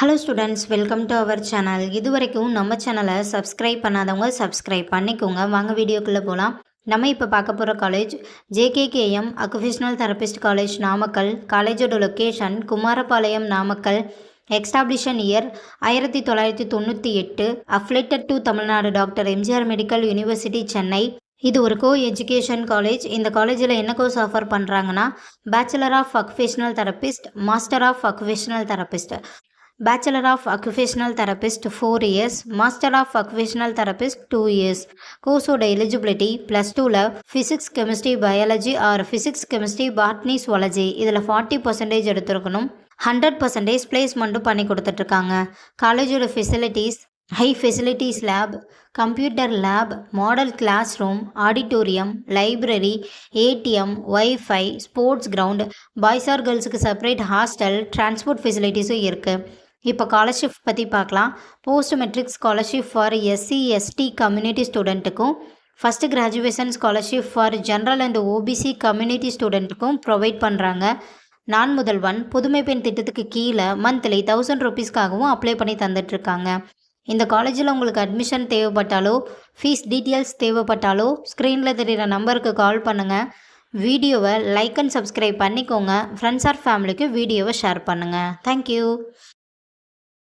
Hello students, welcome to our channel. இது வரைக்கும் நம்ம சேனலை சப்ஸ்கிரைப் பண்ணாதவங்க சப்ஸ்கிரைப் பண்ணிக்கோங்க. வாங்க வீடியோக்குள்ளே போகலாம். நம்ம இப்போ பார்க்க போகிற college JKKM occupational therapist college Namakkal. காலேஜோட location Kumarapalayam Namakkal. Establishment year 1998. Affiliated to Tamil Nadu doctor MGR medical university Chennai. இது ஒரு கோ எஜுகேஷன் காலேஜ். இந்த காலேஜில் என்ன கோர்ஸ் ஆஃபர் பண்ணுறாங்கன்னா bachelor of occupational therapist, master of occupational therapist. Bachelor of Occupational Therapist 4 years, Master of Occupational Therapist 2 years. கோர்ஸோட eligibility +2ல் physics chemistry biology or physics chemistry botany zoology இதில் 40% எடுத்துருக்கணும். 100% பிளேஸ்மெண்ட்டும் பண்ணி கொடுத்துட்ருக்காங்க. காலேஜோட facilities high facilities lab, computer lab, model class room, auditorium, library, ATM, WiFi, sports ground, boys or கேர்ள்ஸுக்கு separate hostel, transport ஃபெசிலிட்டிஸும் இருக்குது. இப்போ ஸ்காலர்ஷிப் பற்றி பார்க்கலாம். Post matric scholarship for SC ST community ஸ்டூடெண்ட்டுக்கும், first graduation scholarship for general and OBC community ஸ்டூடெண்ட்டுக்கும் provide பண்ணுறாங்க. நான் முதல்வன் புதுமை பெண் திட்டத்துக்கு கீழே மந்த்லி 1000 ருபீஸ்க்காகவும் அப்ளை பண்ணி தந்துட்டுருக்காங்க. இந்த காலேஜில் உங்களுக்கு அட்மிஷன் தேவைப்பட்டாலோ ஃபீஸ் டீட்டெயில்ஸ் தேவைப்பட்டாலோ ஸ்க்ரீனில் தெரிகிற நம்பருக்கு கால் பண்ணுங்கள். வீடியோவை லைக் அண்ட் சப்ஸ்கிரைப் பண்ணிக்கோங்க. ஃப்ரெண்ட்ஸ் ஆர் ஃபேமிலிக்கு வீடியோவை ஷேர் பண்ணுங்கள். தேங்க்யூ.